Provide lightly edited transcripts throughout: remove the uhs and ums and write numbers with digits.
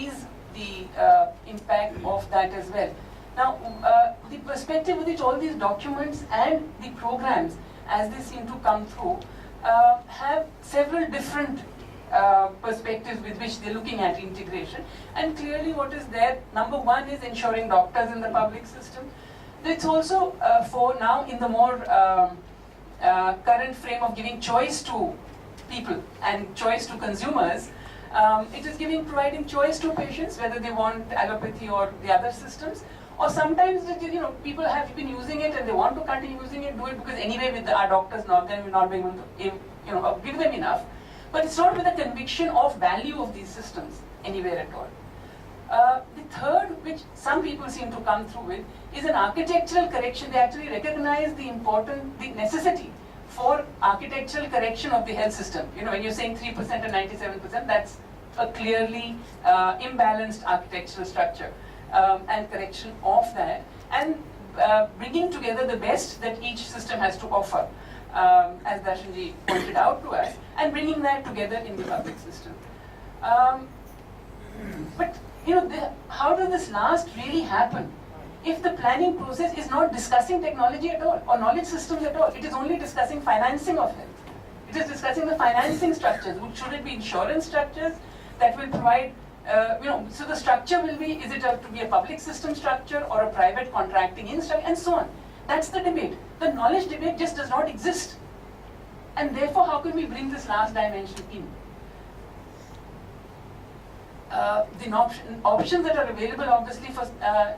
increase the impact of that as well. Now, the perspective with which all these documents and the programs, as they seem to come through, have several different perspectives with which they're looking at integration. And clearly what is there, number one is ensuring doctors in the public system. It's also for now in the more current frame of giving choice to people and choice to consumers. It is providing choice to patients whether they want allopathy or the other systems. Or sometimes, people have been using it and they want to continue using it, do it because anyway with our doctors not then we're not being able to give them enough. But it's not with a conviction of value of these systems anywhere at all. The third, which some people seem to come through with, is an architectural correction. They actually recognize the necessity for architectural correction of the health system. When you're saying 3% and 97%, that's a clearly imbalanced architectural structure. And correction of that, and bringing together the best that each system has to offer, as Darshanji pointed out to us, and bringing that together in the public system. But how does this last really happen if the planning process is not discussing technology at all or knowledge systems at all? It is only discussing financing of health. It is discussing the financing structures. Should it be insurance structures that will provide so the structure will be, is it to be a public system structure or a private contracting in structure, and so on. That's the debate. The knowledge debate just does not exist. And therefore, how can we bring this last dimension in? The options that are available, obviously, for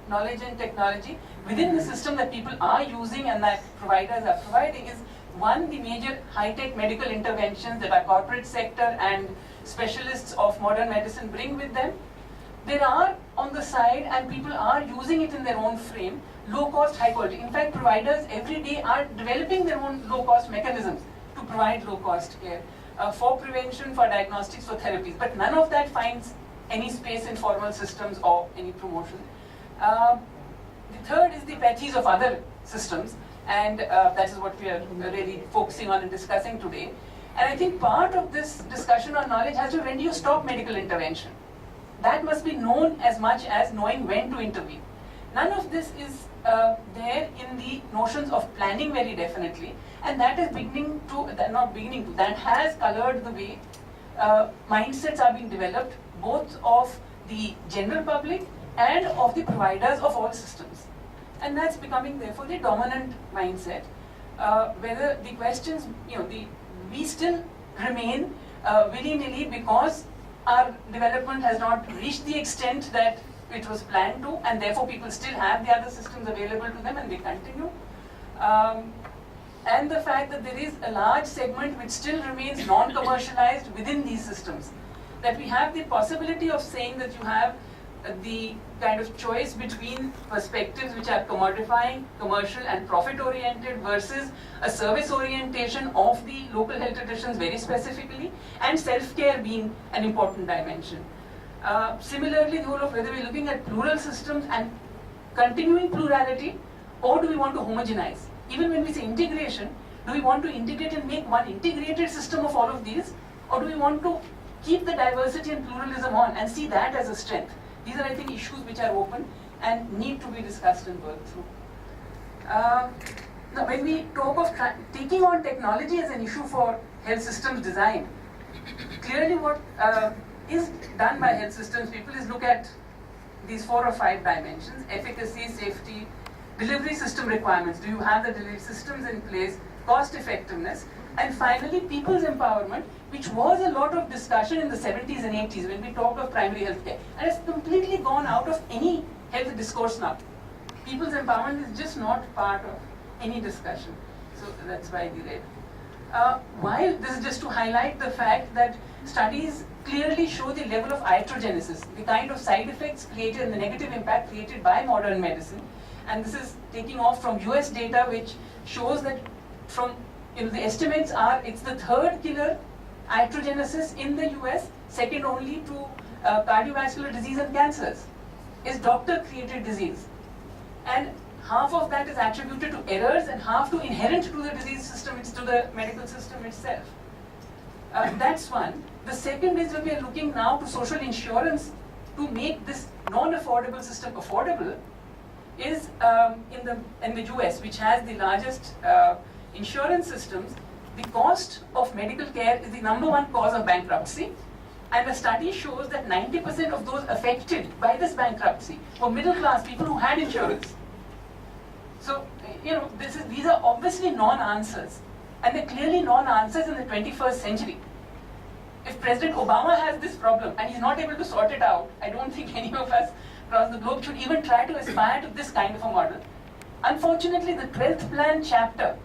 knowledge and technology within the system that people are using and that providers are providing is, one, the major high-tech medical interventions that our corporate sector and specialists of modern medicine bring with them. There are on the side, and people are using it in their own frame, low-cost, high-quality. In fact, providers every day are developing their own low-cost mechanisms to provide low-cost care for prevention, for diagnostics, for therapies. But none of that finds any space in formal systems or any promotion. The third is the patches of other systems, and that is what we are really focusing on and discussing today. And I think part of this discussion on knowledge has to be, when do you stop medical intervention? That must be known as much as knowing when to intervene. None of this is there in the notions of planning very definitely, and that is that has colored the way mindsets are being developed, both of the general public and of the providers of all systems. And that's becoming therefore the dominant mindset, whether the questions, we still remain willy-nilly because our development has not reached the extent that it was planned to, and therefore people still have the other systems available to them and they continue. And the fact that there is a large segment which still remains non-commercialized within these systems. That we have the possibility of saying that you have the kind of choice between perspectives which are commodifying, commercial and profit-oriented versus a service orientation of the local health traditions very specifically, and self-care being an important dimension. Similarly, the whole of whether we're looking at plural systems and continuing plurality, or do we want to homogenize? Even when we say integration, do we want to integrate and make one integrated system of all of these, or do we want to keep the diversity and pluralism on and see that as a strength? These are, I think, issues which are open and need to be discussed and worked through. Now, when we talk of taking on technology as an issue for health systems design, clearly what is done by health systems people is look at these 4 or 5 dimensions: efficacy, safety, delivery system requirements. Do you have the delivery systems in place? Cost effectiveness. And finally, people's empowerment, which was a lot of discussion in the 70s and 80s when we talked of primary health care. And it's completely gone out of any health discourse now. People's empowerment is just not part of any discussion. So that's why we read. While this is just to highlight the fact that studies clearly show the level of iatrogenesis, the kind of side effects created and the negative impact created by modern medicine. And this is taking off from US data, which shows that from the estimates are it's the 3rd killer iatrogenesis in the US, second only to cardiovascular disease and cancers, is doctor-created disease. And half of that is attributed to errors and half to inherent to the disease system, it's to the medical system itself. That's one. The second is when we are looking now to social insurance to make this non-affordable system affordable is in the US, which has the largest insurance systems. The cost of medical care is the #1 cause of bankruptcy, and a study shows that 90% of those affected by this bankruptcy were middle-class people who had insurance. So, these are obviously non-answers, and they're clearly non-answers in the 21st century. If President Obama has this problem and he's not able to sort it out, I don't think any of us across the globe should even try to aspire to this kind of a model. Unfortunately, the 12th plan chapter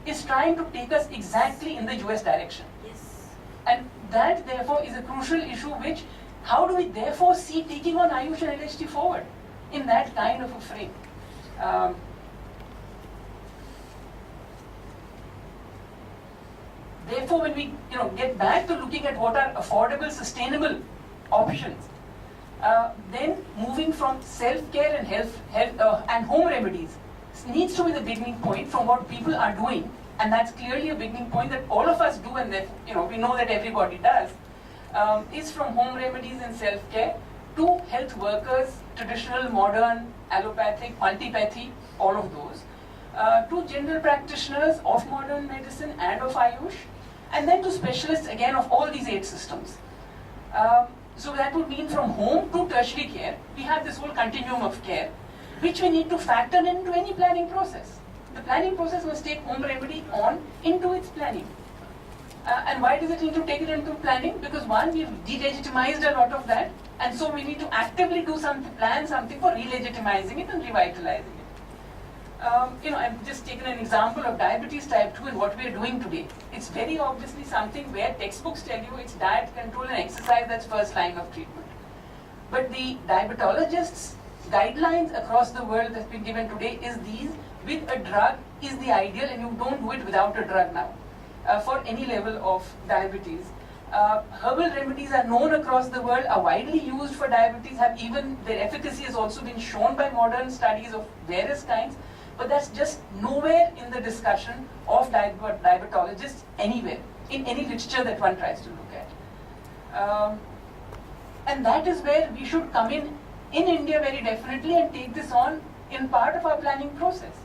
is trying to take us exactly in the US direction. Yes. And that, therefore, is a crucial issue which, how do we therefore see taking on Ayush and LHT forward in that kind of a frame? Therefore, when we get back to looking at what are affordable, sustainable options, then moving from self-care and health and home remedies needs to be the beginning point from what people are doing, and that's clearly a beginning point that all of us do, and that we know that everybody does, is from home remedies and self-care to health workers, traditional, modern, allopathic, multipathy, all of those, to general practitioners of modern medicine and of Ayush, and then to specialists again of all these 8 systems. So that would mean from home to tertiary care, we have this whole continuum of care, which we need to factor into any planning process. The planning process must take home remedy into its planning. And why does it need to take it into planning? Because one, we've delegitimized a lot of that, and so we need to actively plan something for relegitimizing it and revitalizing it. I've just taken an example of diabetes type 2 and what we are doing today. It's very obviously something where textbooks tell you it's diet control and exercise that's first line of treatment. But the diabetologists' guidelines across the world that's been given today is these: with a drug is the ideal, and you don't do it without a drug now for any level of diabetes. Herbal remedies are known across the world, are widely used for diabetes, their efficacy has also been shown by modern studies of various kinds, but that's just nowhere in the discussion of diabetologists anywhere, in any literature that one tries to look at. And that is where we should come in India very definitely, and take this on in part of our planning process,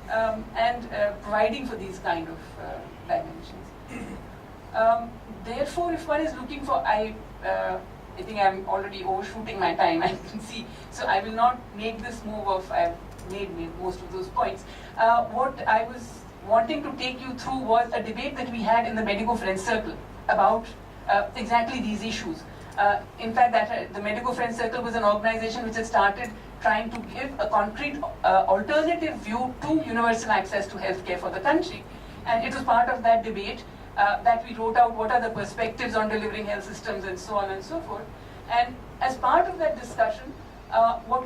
and providing for these kind of dimensions. Therefore, if one is looking for, I think I'm already overshooting my time, I can see, so I will not make this move of, I've made most of those points. What I was wanting to take you through was a debate that we had in the Medico Friends Circle about exactly these issues. In fact, the Medico Friends Circle was an organization which had started trying to give a concrete alternative view to universal access to healthcare for the country. And it was part of that debate that we wrote out what are the perspectives on delivering health systems and so on and so forth. And as part of that discussion, what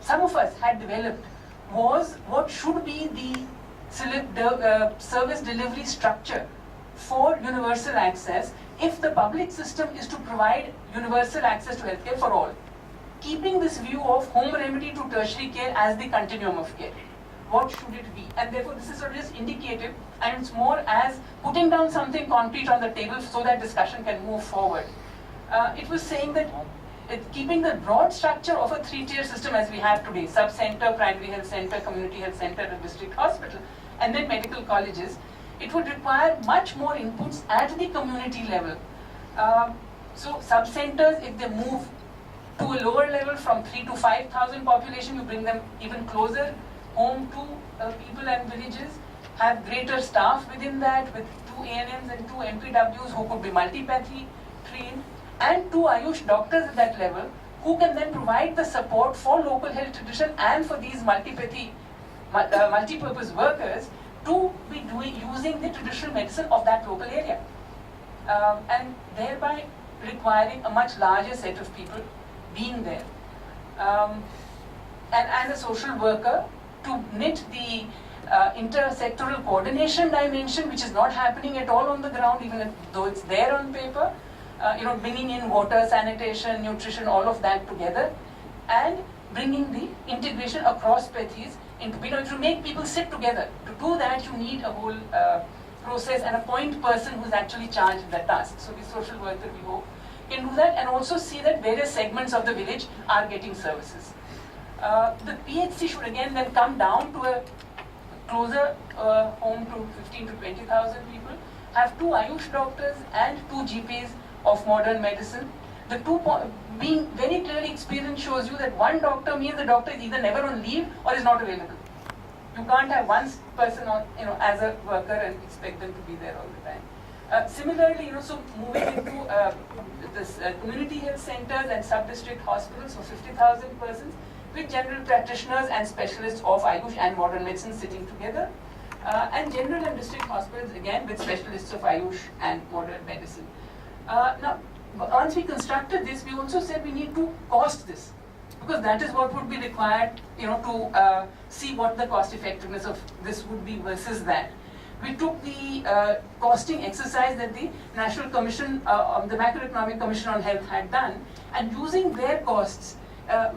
some of us had developed was what should be the service delivery structure for universal access if the public system is to provide universal access to healthcare for all, keeping this view of home remedy to tertiary care as the continuum of care. What should it be? And therefore this is sort of just indicative, and it's more as putting down something concrete on the table so that discussion can move forward. It was saying that keeping the broad structure of a 3-tier system as we have today, sub-center, primary health center, community health center, and district hospital, and then medical colleges, it would require much more inputs at the community level. So sub-centers, if they move to a lower level from 3 to 5,000 population, you bring them even closer home to people and villages, have greater staff within that with 2 ANMs and 2 MPWs who could be multipathy trained, and 2 Ayush doctors at that level who can then provide the support for local health tradition and for these multipathy, multi-purpose workers to be using the traditional medicine of that local area, and thereby requiring a much larger set of people being there, and a social worker to knit the intersectoral coordination dimension, which is not happening at all on the ground, even though it's there on paper. Bringing in water, sanitation, nutrition, all of that together, and bringing the integration across pathies to make people sit together. To do that, you need a whole process and a point person who's actually charged with that task. So the social worker, we hope, can do that and also see that various segments of the village are getting services. The PHC should again then come down to a closer home to 15 to 20,000 people, have 2 Ayush doctors and 2 GPs of modern medicine. The being very clearly experienced shows you that 1 doctor means the doctor is either never on leave or is not available. You can't have 1 person on, as a worker and expect them to be there all the time. Similarly, so moving into this community health centers and sub-district hospitals for 50,000 persons with general practitioners and specialists of Ayush and modern medicine sitting together, and general and district hospitals again with specialists of Ayush and modern medicine. Now, once we constructed this, we also said we need to cost this, because that is what would be required, to see what the cost effectiveness of this would be versus that. We took the costing exercise that the National Commission, the Macroeconomic Commission on Health had done, and using their costs,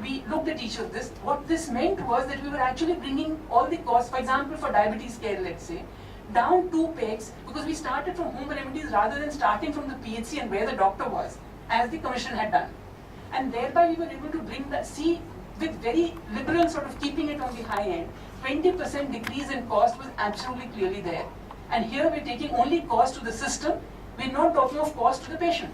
we looked at each of this. What this meant was that we were actually bringing all the costs, for example, for diabetes care, let's say, down 2 pegs, because we started from home remedies rather than starting from the PHC and where the doctor was, as the Commission had done. And thereby we were able to bring that, see, with very liberal sort of keeping it on the high end, 20% decrease in cost was absolutely clearly there. And here we're taking only cost to the system, we're not talking of cost to the patient.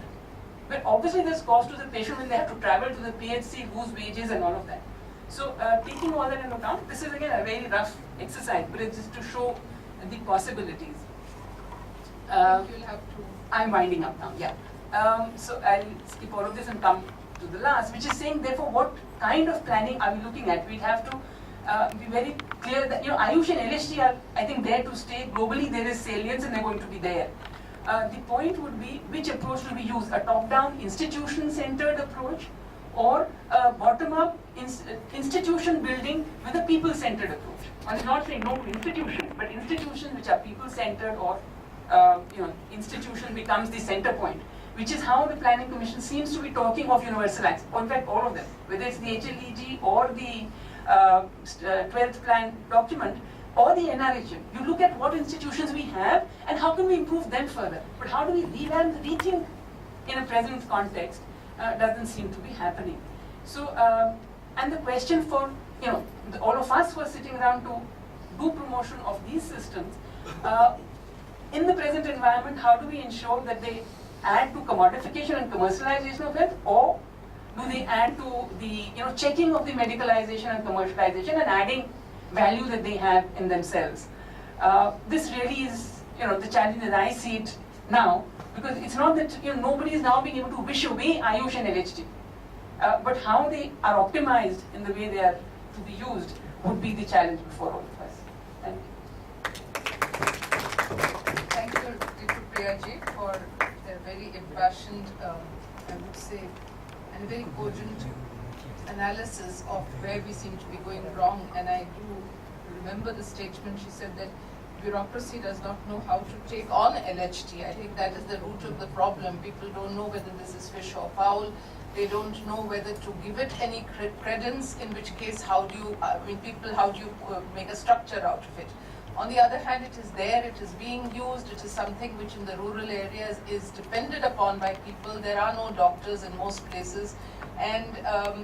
But obviously there's cost to the patient when they have to travel to the PHC, lose wages and all of that. So taking all that into account, this is again a very rough exercise, but it's just to show the possibilities. You'll have to. I'm winding up now, yeah. So I'll skip all of this and come to the last, which is saying therefore what kind of planning are we looking at? We'd have to be very clear that Ayush and LHT are, I think, there to stay. Globally there is salience and they're going to be there. The point would be, which approach do we use? A top-down, institution-centered approach, or a bottom-up, institution building with a people-centered approach? I'm not saying no to institutions, but institutions which are people-centered, or institution becomes the center point, which is how the Planning Commission seems to be talking of universal access. In fact, all of them, whether it's the HLEG or the 12th plan document, or the NRHM, you look at what institutions we have and how can we improve them further. But how do we revamp, rethink in a present context doesn't seem to be happening. So, and the question for all of us who are sitting around to do promotion of these systems, in the present environment, how do we ensure that they add to commodification and commercialization of health, or do they add to the checking of the medicalization and commercialization and adding value that they have in themselves? This really is the challenge as I see it now, because it's not that nobody is now being able to wish away Ayush and LHT, but how they are optimized in the way they are to be used would be the challenge before all of us. Thank you. Thank you, Dr. Priyaji, for a very impassioned, I would say, and very cogent analysis of where we seem to be going wrong. And I do remember the statement she said that bureaucracy does not know how to take on LHT. I think that is the root of the problem. People don't know whether this is fish or fowl. They don't know whether to give it any credence, in which case how do you, how do you make a structure out of it? On the other hand, it is there, it is being used, it is something which in the rural areas is depended upon by people. There are no doctors in most places, and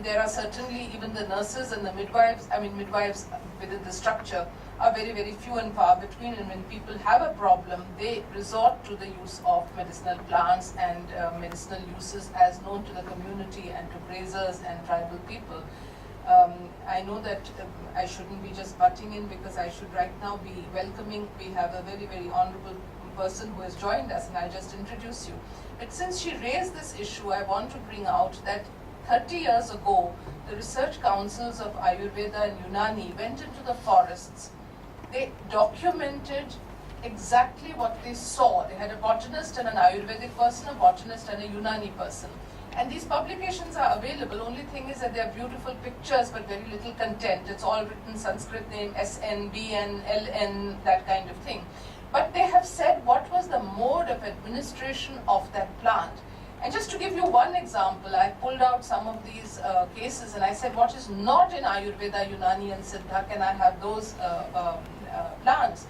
there are certainly even the nurses and the midwives, midwives within the structure are very, very few and far between, and when people have a problem, they resort to the use of medicinal plants and medicinal uses as known to the community and to grazers and tribal people. I know that I shouldn't be just butting in, because I should right now be welcoming. We have a very, very honorable person who has joined us, and I'll just introduce you. But since she raised this issue, I want to bring out that 30 years ago, the research councils of Ayurveda and Unani went into the forests. They documented exactly what they saw. They had a botanist and an Ayurvedic person, a botanist and a Unani person. And these publications are available. Only thing is that they are beautiful pictures but very little content. It's all written Sanskrit name, SN, BN, LN, that kind of thing. But they have said what was the mode of administration of that plant. And just to give you one example, I pulled out some of these cases and I said what is not in Ayurveda, Unani and Siddha, can I have those plants?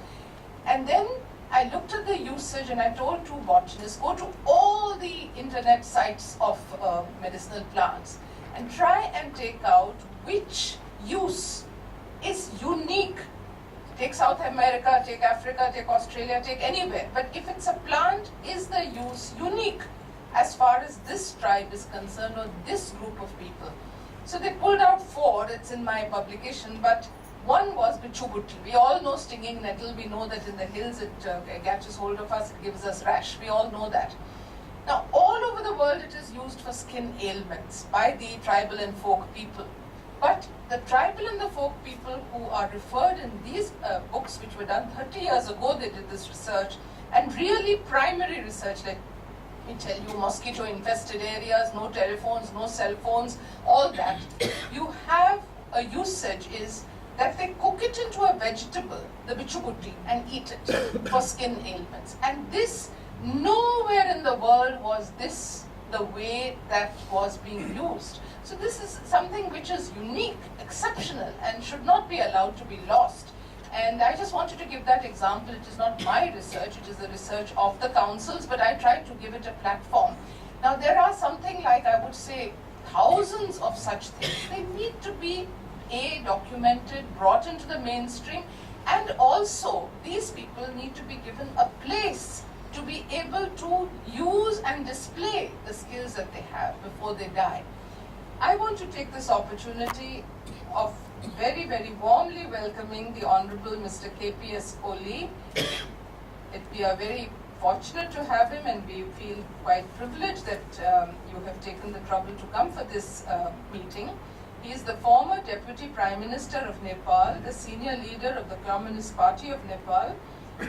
And then I looked at the usage and I told two botanists, go to all the internet sites of medicinal plants and try and take out which use is unique. Take South America, take Africa, take Australia, take anywhere. But if it's a plant, is the use unique as far as this tribe is concerned or this group of people? So they pulled out 4, it's in my publication, but one was bichubutil. We all know stinging nettle, we know that in the hills it catches hold of us, it gives us rash, we all know that. Now all over the world it is used for skin ailments by the tribal and folk people. But the tribal and the folk people who are referred in these books, which were done 30 years ago, they did this research, and really primary research, like me tell you, mosquito infested areas, no telephones, no cell phones, all that. You have a usage is that they cook it into a vegetable, the bichubuti, and eat it for skin ailments. And this, nowhere in the world was this the way that was being used. So this is something which is unique, exceptional, and should not be allowed to be lost. And I just wanted to give that example. It is not my research, it is the research of the councils, but I tried to give it a platform. Now there are something like, I would say, thousands of such things. They need to be documented, brought into the mainstream, and also these people need to be given a place to be able to use and display the skills that they have before they die. I want to take this opportunity of very, very warmly welcoming the Honorable Mr. KPS Oli. We are very fortunate to have him, and we feel quite privileged that you have taken the trouble to come for this meeting. He is the former Deputy Prime Minister of Nepal, the senior leader of the Communist Party of Nepal,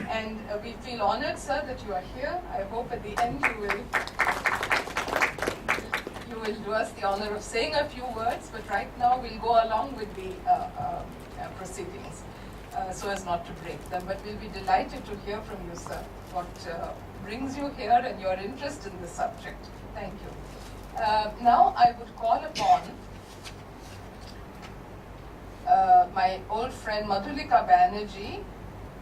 and we feel honored, sir, that you are here. I hope at the end you will do us the honor of saying a few words, but right now we'll go along with the proceedings so as not to break them. But we'll be delighted to hear from you, sir, what brings you here and your interest in this subject. Thank you. Now I would call upon my old friend Madhulika Banerjee,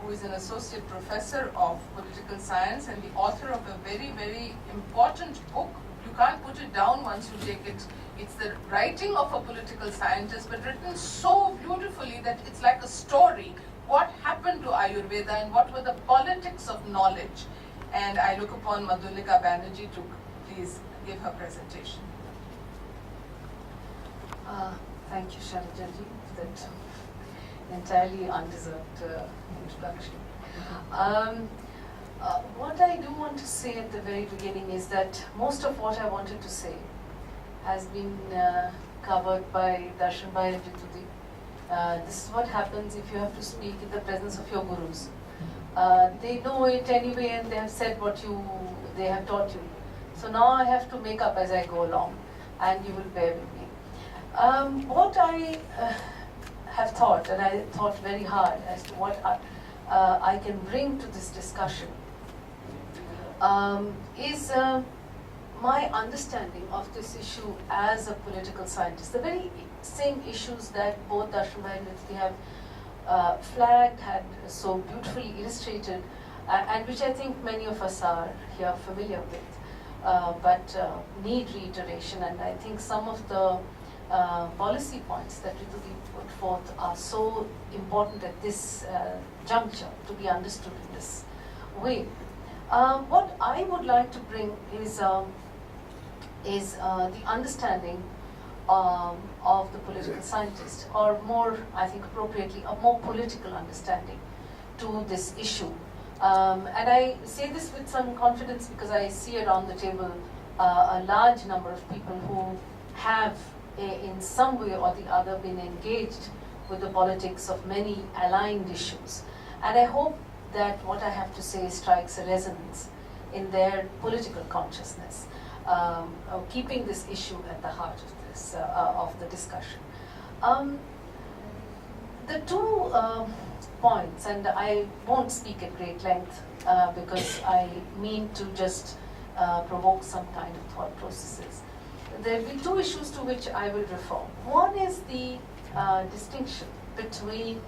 who is an associate professor of political science and the author of a very, very important book. You can't put it down once you take it. It's the writing of a political scientist, but written so beautifully that it's like a story. What happened to Ayurveda and what were the politics of knowledge? And I look upon Madhulika Banerjee to please give her presentation. Thank you, Shailajaji, for that entirely undeserved introduction. What I do want to say at the very beginning is that most of what I wanted to say has been covered by Darshan Bhai and Ritudi. This is what happens if you have to speak in the presence of your gurus. They know it anyway, and they have said what they have taught you. So now I have to make up as I go along, and you will bear with me. What I have thought, and I thought very hard as to what I can bring to this discussion, is my understanding of this issue as a political scientist. The very same issues that both Darshan Bhai and Ritudi have flagged, had so beautifully illustrated, and which I think many of us are here familiar with, but need reiteration. And I think some of the policy points that Ritudi put forth are so important at this juncture to be understood in this way. What I would like to bring is the understanding of the political scientist, or more, I think appropriately, a more political understanding to this issue. And I say this with some confidence because I see around the table a large number of people who have in some way or the other been engaged with the politics of many aligned issues. And I hope that what I have to say strikes a resonance in their political consciousness, keeping this issue at the heart of this of the discussion. The two points, and I won't speak at great length because I mean to just provoke some kind of thought processes. There will be two issues to which I will refer. One is the distinction between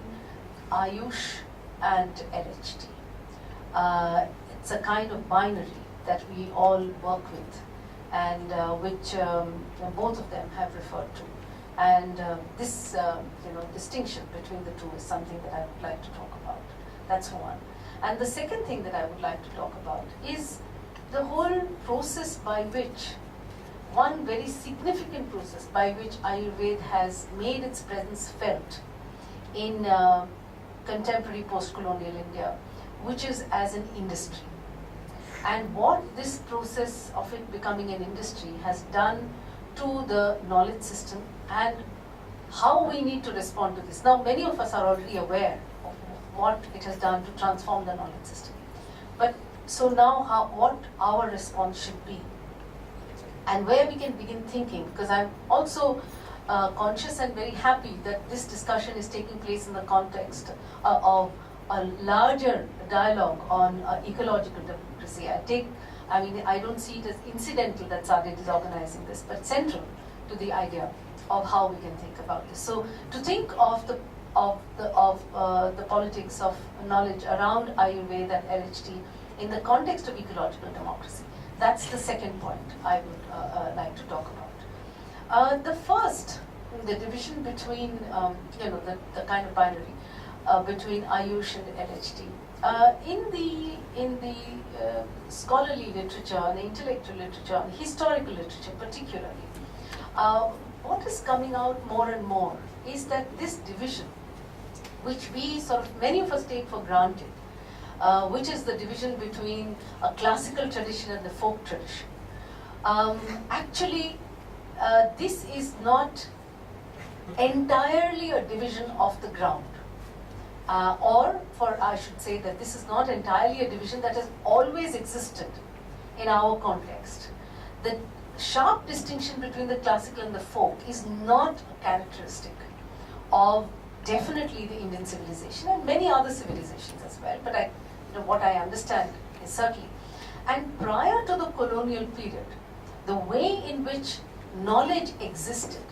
Ayush and LHD. It's a kind of binary that we all work with, and which both of them have referred to. And this distinction between the two is something that I would like to talk about. That's one. And the second thing that I would like to talk about is the whole process by which, one very significant process by which Ayurveda has made its presence felt in contemporary post-colonial India, which is as an industry. And what this process of it becoming an industry has done to the knowledge system and how we need to respond to this. Now, many of us are already aware of what it has done to transform the knowledge system. But so now what our response should be and where we can begin thinking, because I'm also conscious and very happy that this discussion is taking place in the context of a larger dialogue on ecological democracy. I don't see it as incidental that SADC is organizing this, but central to the idea of how we can think about this. So to think of the politics of knowledge around Ayurveda and LHT in the context of ecological democracy, that's the second point I would like to talk about. The first, the division between the kind of binary between Ayush and LHT. In the scholarly literature, and the intellectual literature, and historical literature particularly, what is coming out more and more is that this division, which many of us take for granted, which is the division between a classical tradition and the folk tradition. Actually, this is not entirely a division of the ground. I should say that this is not entirely a division that has always existed in our context. The sharp distinction between the classical and the folk is not a characteristic of definitely the Indian civilization and many other civilizations as well, but what I understand is certainly. And prior to the colonial period, the way in which knowledge existed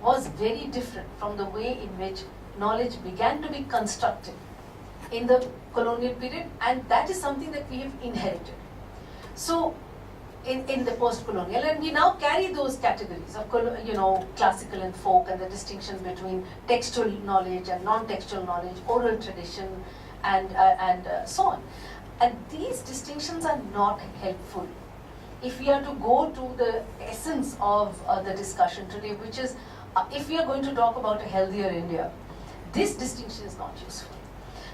was very different from the way in which knowledge began to be constructed in the colonial period, and that is something that we have inherited. So, in the post-colonial, and we now carry those categories of classical and folk, and the distinction between textual knowledge and non-textual knowledge, oral tradition, and so on. And these distinctions are not helpful if we are to go to the essence of the discussion today, which is if we are going to talk about a healthier India, this distinction is not useful.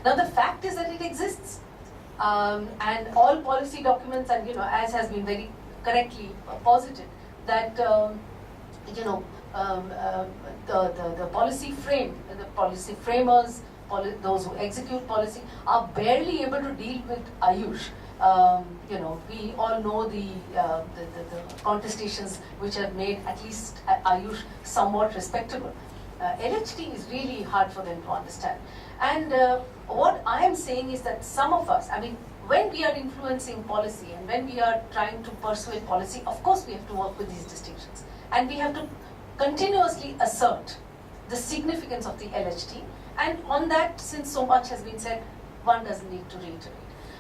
Now the fact is that it exists, and all policy documents, and as has been very correctly posited, that the policy frame, the policy framers, those who execute policy are barely able to deal with Ayush. We all know the contestations which have made at least Ayush somewhat respectable. LHT is really hard for them to understand. And what I am saying is that some of us, when we are influencing policy and when we are trying to persuade policy, of course we have to work with these distinctions. And we have to continuously assert the significance of the LHT. And on that, since so much has been said, one doesn't need to reiterate.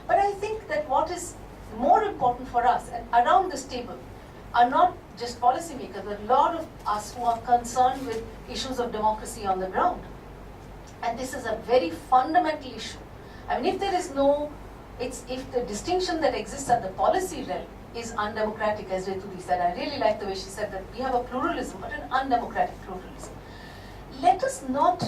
But I think that what is more important for us, and around this table, are not just policymakers, but a lot of us who are concerned with issues of democracy on the ground. And this is a very fundamental issue. If there is if the distinction that exists at the policy realm is undemocratic, as Ritudi said, I really like the way she said that we have a pluralism, but an undemocratic pluralism. Let us not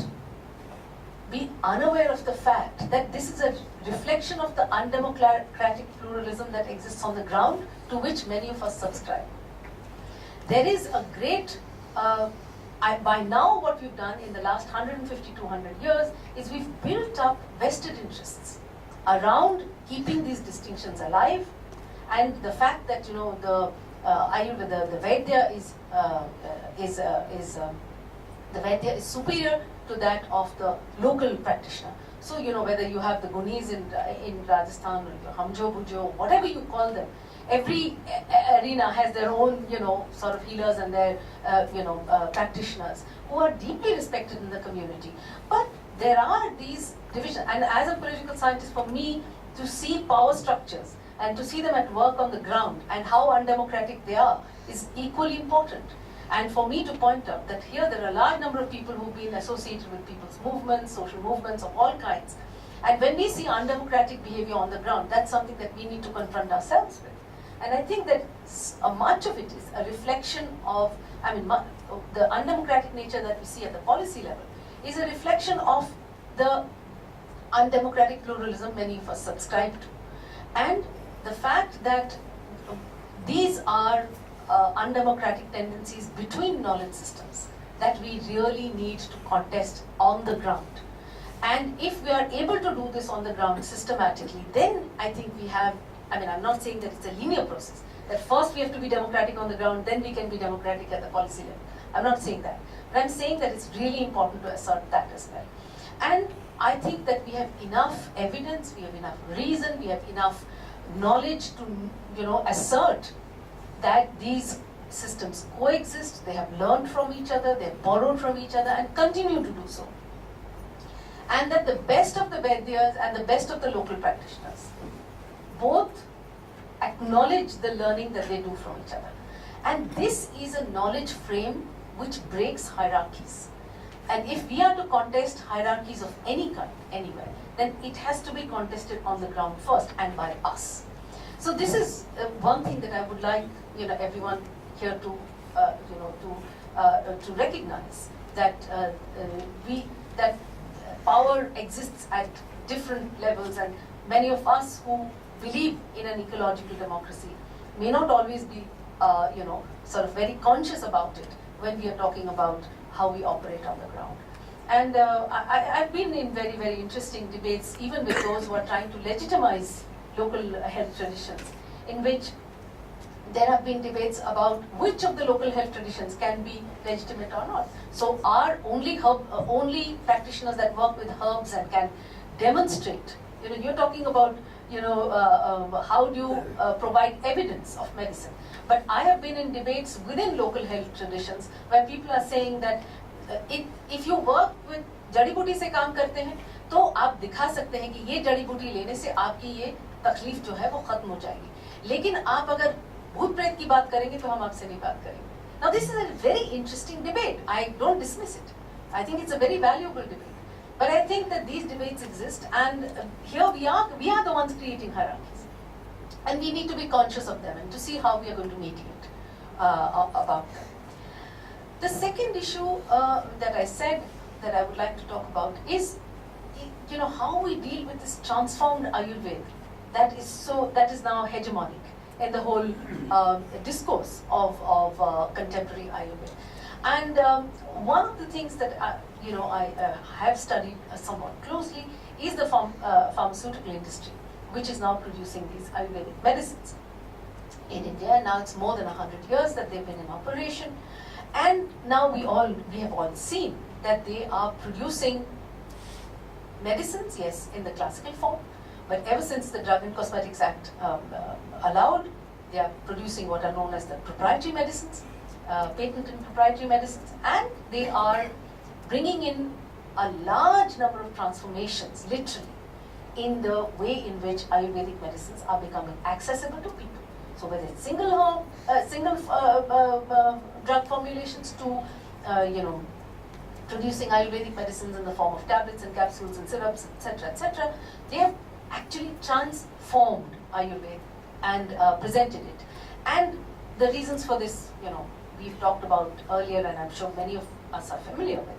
be unaware of the fact that this is a reflection of the undemocratic pluralism that exists on the ground, to which many of us subscribe. There is a great, by now what we've done in the last 150, 200 years is we've built up vested interests around keeping these distinctions alive, and the fact that the Vaidya is superior to that of the local practitioner. So whether you have the Gunis in Rajasthan, or your Hamjo Bujo, whatever you call them, every arena has their own sort of healers and their practitioners who are deeply respected in the community. But there are these divisions, and as a political scientist, for me, to see power structures and to see them at work on the ground and how undemocratic they are is equally important. And for me to point out that here there are a large number of people who've been associated with people's movements, social movements of all kinds. And when we see undemocratic behavior on the ground, that's something that we need to confront ourselves with. And I think that much of it is a reflection of, the undemocratic nature that we see at the policy level is a reflection of the undemocratic pluralism many of us subscribe to. And the fact that these are undemocratic tendencies between knowledge systems that we really need to contest on the ground. And if we are able to do this on the ground systematically, then I think we have, I'm not saying that it's a linear process, that first we have to be democratic on the ground, then we can be democratic at the policy level. I'm not saying that. But I'm saying that it's really important to assert that as well. And I think that we have enough evidence, we have enough reason, we have enough knowledge to, assert that these systems coexist, they have learned from each other, they have borrowed from each other and continue to do so. And that the best of the Vaidyas and the best of the local practitioners both acknowledge the learning that they do from each other. And this is a knowledge frame which breaks hierarchies. And if we are to contest hierarchies of any kind, anywhere, then it has to be contested on the ground first and by us. So this is one thing that I would like everyone here to recognize, that that power exists at different levels, and many of us who believe in an ecological democracy may not always be sort of very conscious about it when we are talking about how we operate on the ground. And I've been in very, very interesting debates, even with those who are trying to legitimize local health traditions, in which there have been debates about which of the local health traditions can be legitimate or not. So are only practitioners that work with herbs and can demonstrate, you're talking about how do you provide evidence of medicine. But I have been in debates within local health traditions where people are saying that if you work with जड़ी बूटी से काम करते हैं तो आप दिखा सकते हैं कि ये जड़ी बूटी लेने से आपकी ये तकलीफ जो है वो खत्म हो जाएगी, लेकिन आप अगर भूत प्रेत की बात करेंगे तो हम आपसे नहीं बात करेंगे. Now this is a very interesting debate. I don't dismiss it. I think it's a very valuable debate. But I think that these debates exist, and here we are the ones creating hierarchies. And we need to be conscious of them and to see how we are going to mediate about them. The second issue that I said that I would like to talk about is, how we deal with this transformed Ayurveda that is now hegemonic in the whole discourse of contemporary Ayurveda. And one of the things that I have studied somewhat closely is the pharmaceutical industry, which is now producing these Ayurvedic medicines in India. Now it's more than 100 years that they've been in operation, and now we have all seen that they are producing medicines, yes, in the classical form, but ever since the Drug and Cosmetics Act allowed, they are producing what are known as the proprietary medicines, patent and proprietary medicines, and they are bringing in a large number of transformations, literally, in the way in which Ayurvedic medicines are becoming accessible to people. So whether it's single drug formulations to, producing Ayurvedic medicines in the form of tablets and capsules and syrups, etc., they have actually transformed Ayurveda and presented it. And the reasons for this, we've talked about earlier, and I'm sure many of us are familiar with.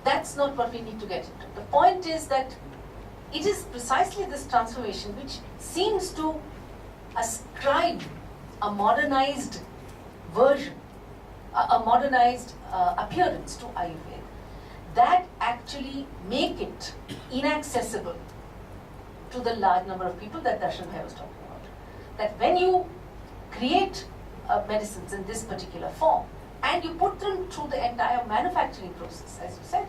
That's not what we need to get into. The point is that it is precisely this transformation which seems to ascribe a modernized version, a modernized appearance to Ayurveda, that actually make it inaccessible to the large number of people that Darshan Bhai was talking about. That when you create medicines in this particular form and you put them through the entire manufacturing process, as you said,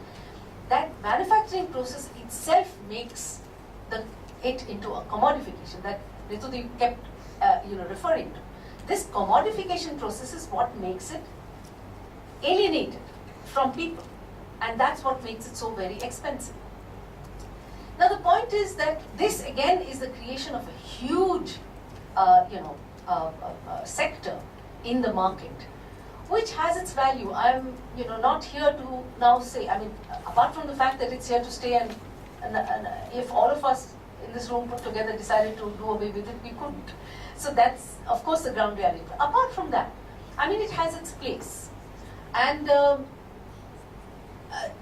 that manufacturing process itself makes it into a commodification that Ritudi kept referring to. This commodification process is what makes it alienated from people, and that's what makes it so very expensive. Now the point is that this again is the creation of a huge, sector in the market, which has its value. I'm, not here to now say. I mean, apart from the fact that it's here to stay, and if all of us in this room put together decided to do away with it, we couldn't. So that's, of course, the ground reality. But apart from that, I mean, it has its place, and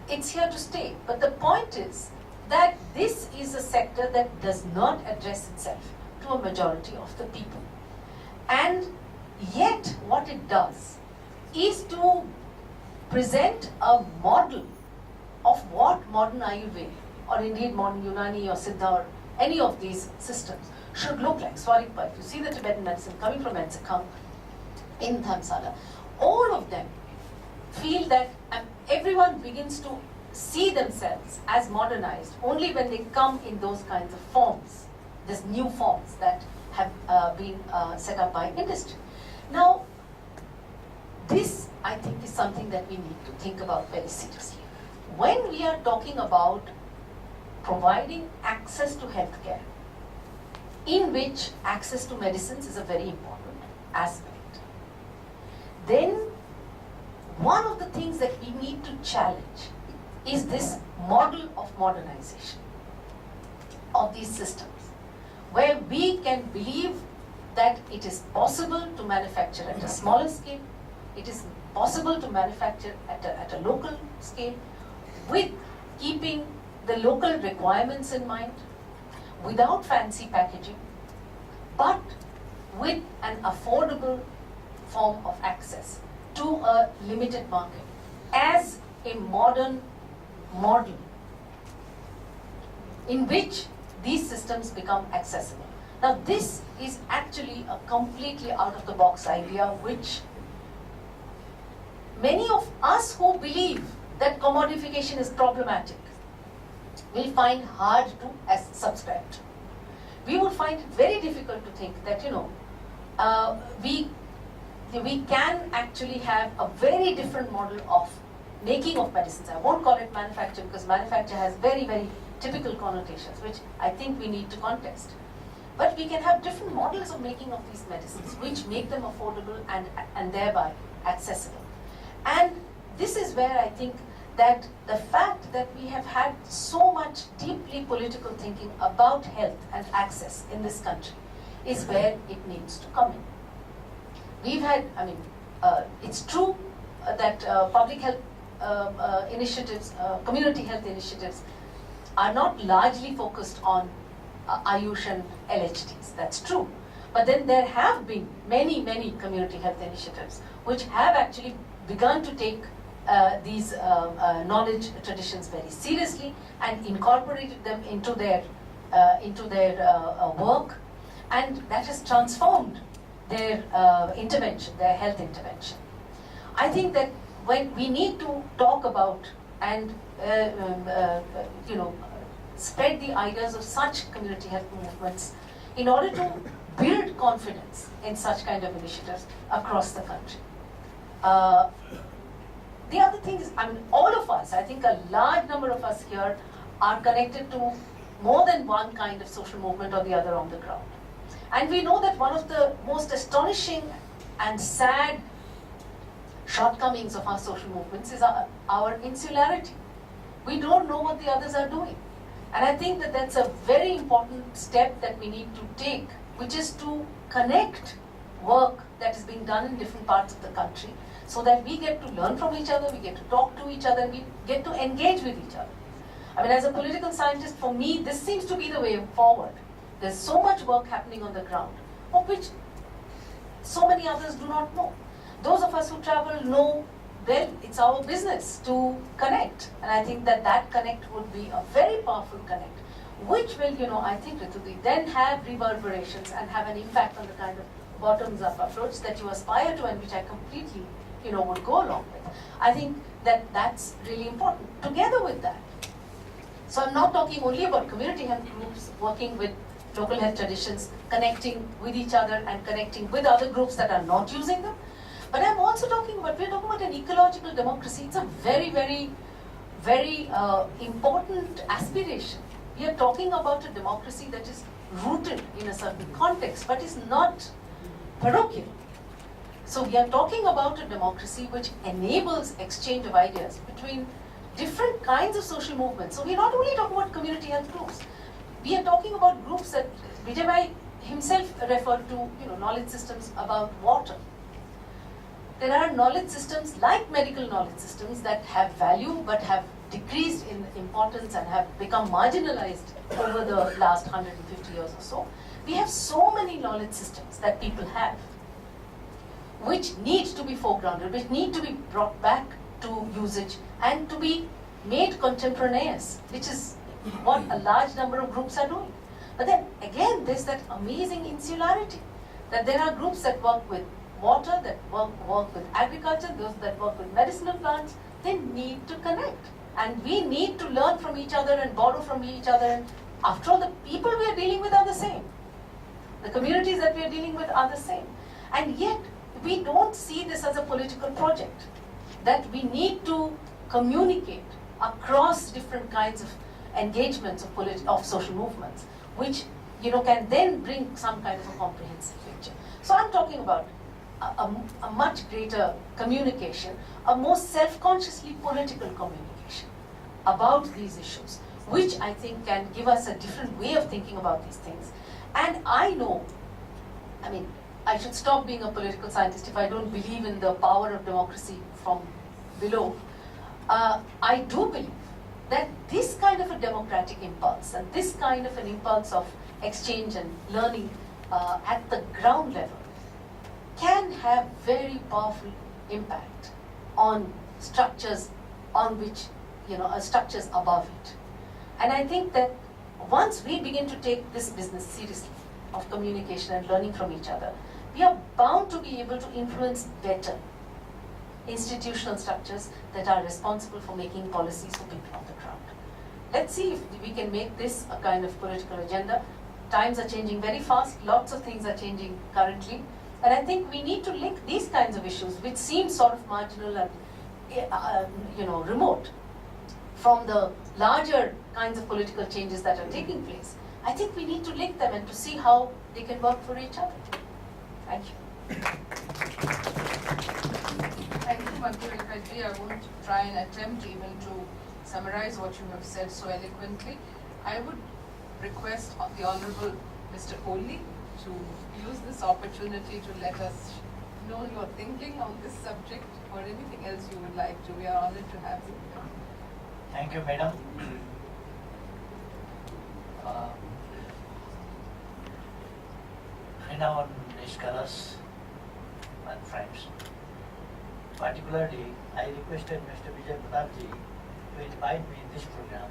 it's here to stay. But the point is that this is a sector that does not address itself to a majority of the people. And yet, what it does is to present a model of what modern Ayurveda, or indeed modern Unani or Siddha, or any of these systems should look like. Swarikpa, if you see the Tibetan medicine coming from Ensekang in Dhamsala, all of them feel that everyone begins to see themselves as modernized only when they come in those kinds of forms, these new forms that have been set up by industry. Now, this, I think, is something that we need to think about very seriously. When we are talking about providing access to healthcare, in which access to medicines is a very important aspect, then one of the things that we need to challenge is this model of modernization of these systems, where we can believe that it is possible to manufacture at a smaller scale, it is possible to manufacture at a local scale, with keeping the local requirements in mind, without fancy packaging, but with an affordable form of access to a limited market as a modern model in which these systems become accessible. Now, this is actually a completely out of the box idea which many of us who believe that commodification is problematic will find hard to subscribe to. We would find it very difficult to think that, we can actually have a very different model of making of medicines. I won't call it manufacture, because manufacture has very, very typical connotations, which I think we need to contest. But we can have different models of making of these medicines, which make them affordable and thereby accessible. And this is where I think that the fact that we have had so much deeply political thinking about health and access in this country is where it needs to come in. We've had, it's true that public health initiatives, community health initiatives are not largely focused on Ayush and LHDs. That's true. But then there have been many, many community health initiatives which have actually begun to take these knowledge traditions very seriously and incorporated them into their work, and that has transformed their intervention, their health intervention. I think that when we need to talk about and spread the ideas of such community health movements in order to build confidence in such kind of initiatives across the country. The other thing is, all of us, I think a large number of us here are connected to more than one kind of social movement or the other on the ground. And we know that one of the most astonishing and sad shortcomings of our social movements is our insularity. We don't know what the others are doing. And I think that that's a very important step that we need to take, which is to connect work that is being done in different parts of the country, so that we get to learn from each other, we get to talk to each other, we get to engage with each other. As a political scientist, for me, this seems to be the way forward. There's so much work happening on the ground, of which so many others do not know. Those of us who travel know, well, it's our business to connect. And I think that that connect would be a very powerful connect, which will, I think, Rituti, then have reverberations and have an impact on the kind of bottoms-up approach that you aspire to and which I completely, would go along with. I think that that's really important. Together with that, so I'm not talking only about community health groups working with local health traditions, connecting with each other and connecting with other groups that are not using them. But I'm also talking about, we're talking about an ecological democracy. It's a very, very, very important aspiration We are talking about a democracy that is rooted in a certain context, but is not parochial. So we are talking about a democracy which enables exchange of ideas between different kinds of social movements. So we are not only talking about community health groups. We are talking about groups that Vijay himself referred to, knowledge systems about water. There are knowledge systems like medical knowledge systems that have value but have decreased in importance and have become marginalized over the last 150 years or so. We have so many knowledge systems that people have which need to be foregrounded, which need to be brought back to usage and to be made contemporaneous, which is what a large number of groups are doing. But then again, there's that amazing insularity, that there are groups that work with water, that work with agriculture, those that work with medicinal plants. They need to connect. And we need to learn from each other and borrow from each other. And after all, the people we are dealing with are the same. The communities that we are dealing with are the same. And yet, we don't see this as a political project. That we need to communicate across different kinds of engagements of social movements, which can then bring some kind of a comprehensive picture. So I'm talking about a much greater communication, a more self-consciously political communication about these issues, which I think can give us a different way of thinking about these things. And I should stop being a political scientist if I don't believe in the power of democracy from below. I do believe that this kind of a democratic impulse and this kind of an impulse of exchange and learning at the ground level can have very powerful impact on structures on which, structures above it. And I think that once we begin to take this business seriously of communication and learning from each other, we are bound to be able to influence better institutional structures that are responsible for making policies for people on the ground. Let's see if we can make this a kind of political agenda. Times are changing very fast, lots of things are changing currently, and I think we need to link these kinds of issues, which seem sort of marginal and remote, from the larger kinds of political changes that are taking place. I think we need to link them and to see how they can work for each other. Thank you. Thank you, Madhurikaji. I won't try and attempt even to summarize what you have said so eloquently. I would request the Honorable Mr. Kohli to use this opportunity to let us know your thinking on this subject or anything else you would like to. We are honored to have you. Thank you, Madam. Renowned scholars and friends. Particularly, I requested Mr. Vijay Pratapji to invite me in this program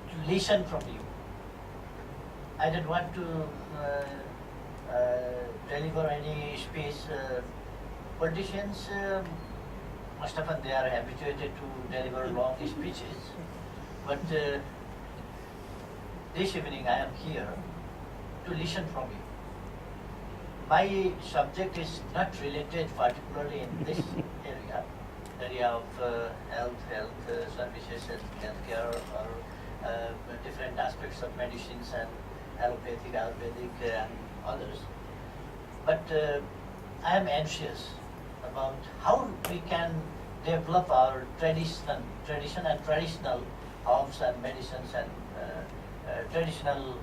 to listen from you. I don't want to deliver any speech. Politicians, most often they are habituated to deliver long speeches, but this evening I am here to listen from you. My subject is not related particularly in this area of health services and healthcare, or different aspects of medicines and allopathic, Ayurvedic and others. But I am anxious about how we can develop our tradition and traditional herbs and medicines and traditional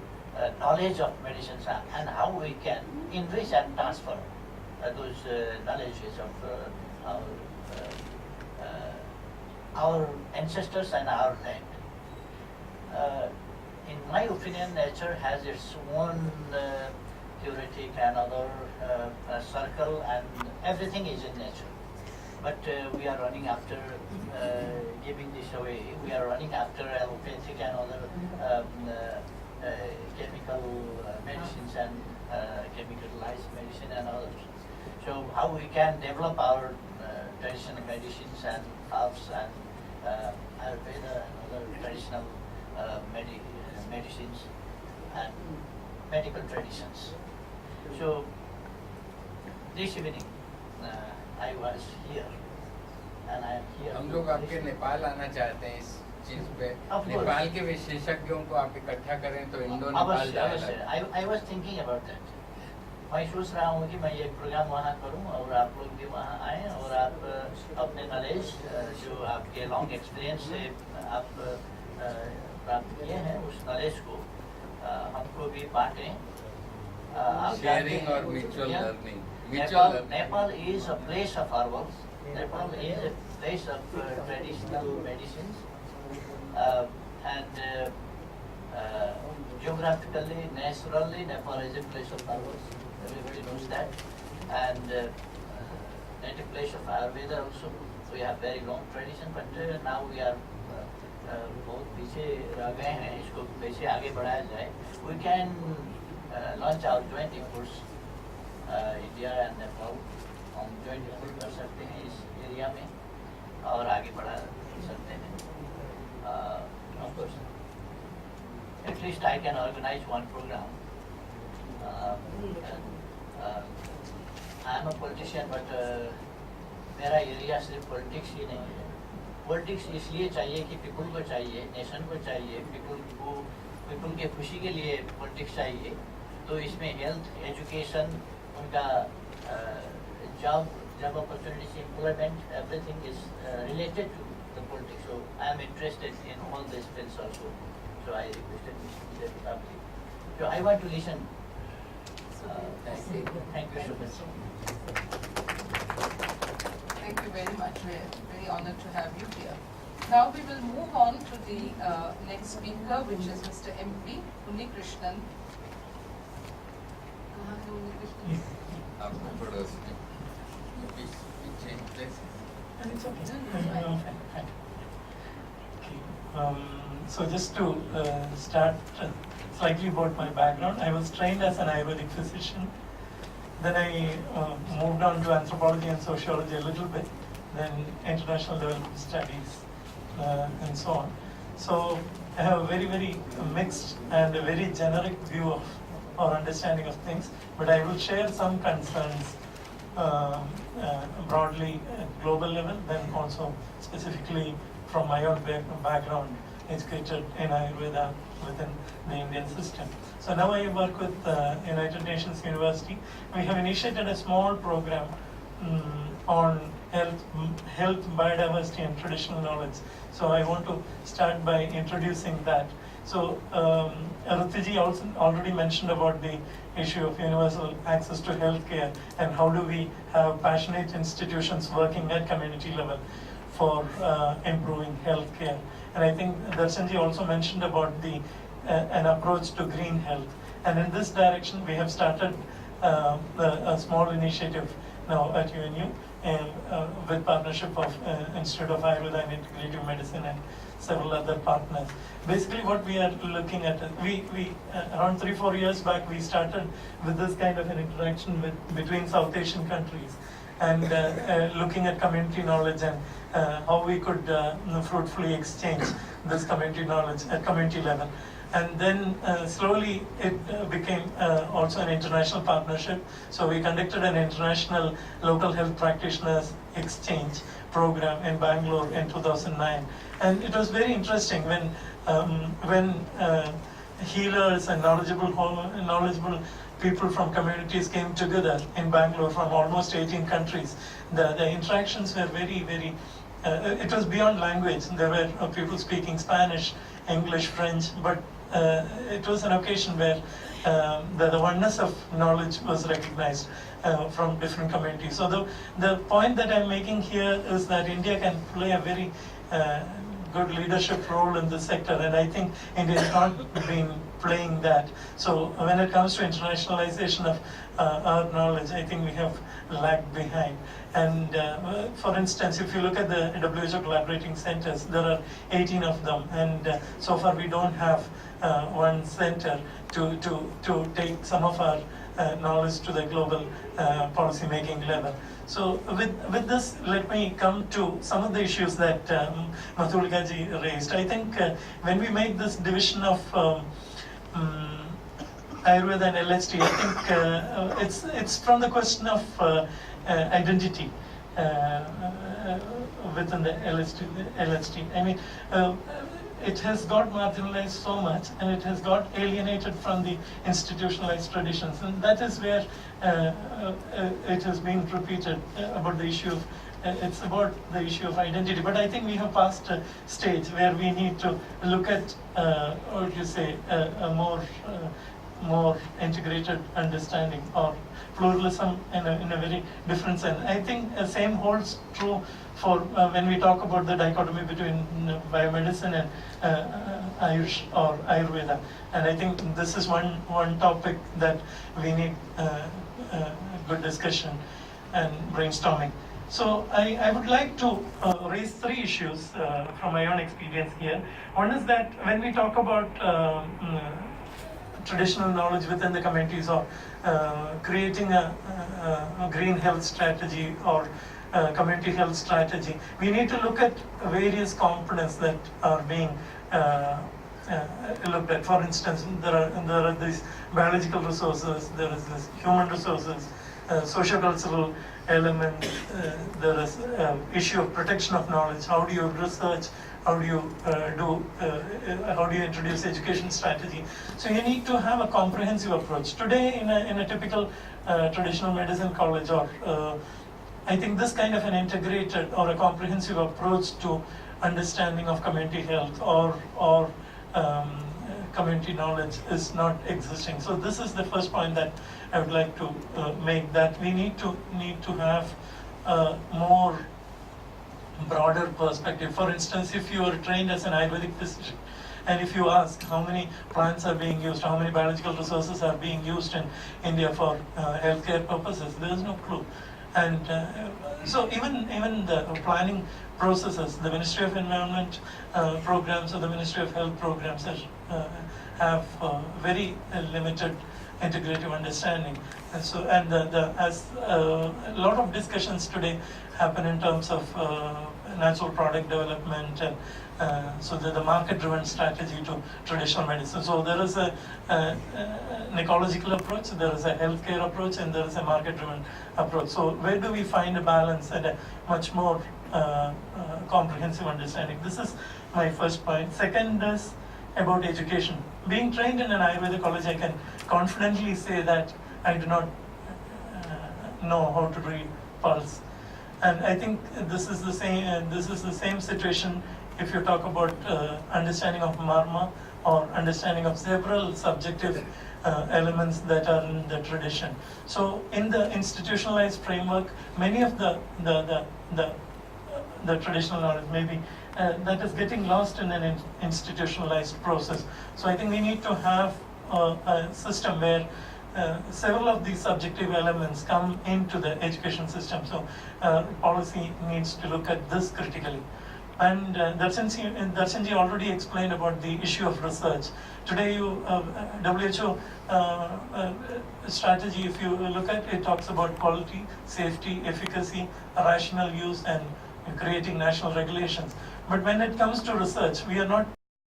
knowledge of medicines, and how we can enrich and transfer those knowledges of our ancestors and our land. In my opinion, nature has its own theoretic and other circle, and everything is in nature. But we are running after giving this away. We are running after allopathic and other chemical medicines and chemicalized medicine and others. So how we can develop our traditional medicines and herbs and Ayurveda and other traditional medicines and medical traditions. So this evening I was here and I am here. हम लोग आपके नेपाल आना चाहते हैं इस चीज पे Of course. Nepal के विशेषज्ञों को आप इकट्ठा करें तो इंडो नेपाल अवश्य जाएगा। अवश्य I was thinking about that. मैं सोच रहा हूँ कि मैं एक प्रोग्राम वहाँ करूँ और आप लोग भी वहाँ आएँ और आप अपने नॉलेज जो आपके लॉन्ग एक्सपीरियंस से आप प्राप्त किए हैं उस नॉलेज को हमको भी बांटें। आप जानते शेयरिंग हैं और म्यूचुअल क्या? Learning. Nepal is a place of herbals. Nepal is a place of traditional medicines, and geographically, naturally, Nepal is a place of herbals. Everybody knows that, and native place of Ayurveda also. We have very long tradition, but now we are बहुत पीछे रह गए हैं। इसको कैसे आगे बढ़ाया जाए? We can launch our joint efforts. India and Nepal हम जॉइंट एफर्ट कर सकते हैं इस एरिया में और आगे बढ़ा सकते हैं। Of course at least I can organise one programme. I am a politician but मेरा एरिया सिर्फ पॉलिटिक्स ही नहीं है। पॉलिटिक्स इसलिए चाहिए कि पीपल को चाहिए, नेशन को चाहिए, पीपल के खुशी के लिए पॉलिटिक्स चाहिए। तो इसमें हेल्थ, एजुकेशन, उनका job opportunities, employment, everything is related to the politics. So I am interested in all these fields also. So I requested Mr. Public. So I want to listen. Thank you so much. Thank you very much. We're very honored to have you here. Now we will move on to the next speaker, which is Mr. MP Unnikrishnan. आपको पड़ोस में change place. So just to start slightly about my background, I was trained as an Ayurvedic physician. Then I moved on to anthropology and sociology a little bit, then international development studies and so on. So I have a very, very mixed and a very generic view of or understanding of things, but I will share some concerns broadly at global level, then also specifically from my own background, educated in Ayurveda within the Indian system. So now I work with United Nations University. We have initiated a small program on health, biodiversity and traditional knowledge. So I want to start by introducing that. So Ruthiji also already mentioned about the issue of universal access to healthcare and how do we have passionate institutions working at community level for improving healthcare. And I think Darshanji also mentioned about an approach to green health. And in this direction, we have started a small initiative now at UNU and with partnership of Institute of Ayurveda and Integrative Medicine and several other partners. Basically what we are looking at, we around 3-4 years back we started with this kind of an interaction between South Asian countries and looking at community knowledge and how we could fruitfully exchange this community knowledge at community level. And then slowly it became also an international partnership. So we conducted an international local health practitioners exchange program in Bangalore in 2009. And it was very interesting when healers and knowledgeable people from communities came together in Bangalore from almost 18 countries. The interactions were very, very, it was beyond language. There were people speaking Spanish, English, French, but it was an occasion where the oneness of knowledge was recognized from different communities. So the point that I'm making here is that India can play a very good leadership role in this sector, and I think India has not been playing that. So when it comes to internationalization of our knowledge, I think we have lagged behind. And for instance, if you look at the WHO collaborating centers, there are 18 of them, and so far we don't have one center to take some of our knowledge to the global policy making level. So with this, let me come to some of the issues that Mathulika ji raised. I think when we make this division of Ayurveda and LHT, I think it's from the question of identity. within the LHT. I mean, it has got marginalized so much, and it has got alienated from the institutionalized traditions, and that is where it has been repeated about the issue of. It's about the issue of identity, but I think we have passed a stage where we need to look at, what you say, a more integrated understanding, or pluralism in a very different sense. I think the same holds true for when we talk about the dichotomy between biomedicine and Ayush or Ayurveda. And I think this is one topic that we need good discussion and brainstorming. So I would like to raise three issues from my own experience here. One is that when we talk about traditional knowledge within the communities, or creating a green health strategy or community health strategy, we need to look at various components that are being looked at. For instance, there are these biological resources, there is this human resources, socio-cultural element, there is issue of protection of knowledge. How do you research? How do you how do you introduce education strategy? So you need to have a comprehensive approach. Today, in a typical traditional medicine college, or I think this kind of an integrated or a comprehensive approach to understanding of community health or community knowledge is not existing. So this is the first point that I would like to make, that we need to have a more broader perspective. For instance, if you are trained as an Ayurvedic physician, and if you ask how many plants are being used, how many biological resources are being used in India for healthcare purposes, there is no clue. And so even the planning processes, the Ministry of Environment programs or the Ministry of Health programs have very limited integrative understanding. And so, and as a lot of discussions today happen in terms of natural product development, and so the market-driven strategy to traditional medicine. So there is an ecological approach, there is a healthcare approach, and there is a market-driven approach. So where do we find a balance and a much more comprehensive understanding? This is my first point. Second is about education. Being trained in an Ayurveda college, I can confidently say that I do not know how to read pulse. And I think this is the same situation if you talk about understanding of marma, or understanding of several subjective elements that are in the tradition. So in the institutionalized framework, many of the traditional knowledge maybe that is getting lost in an institutionalized process. So I think we need to have a system where several of these subjective elements come into the education system. So policy needs to look at this critically. And Darshanji already explained about the issue of research. Today, WHO strategy, if you look at it, talks about quality, safety, efficacy, rational use, and creating national regulations. But when it comes to research, we are not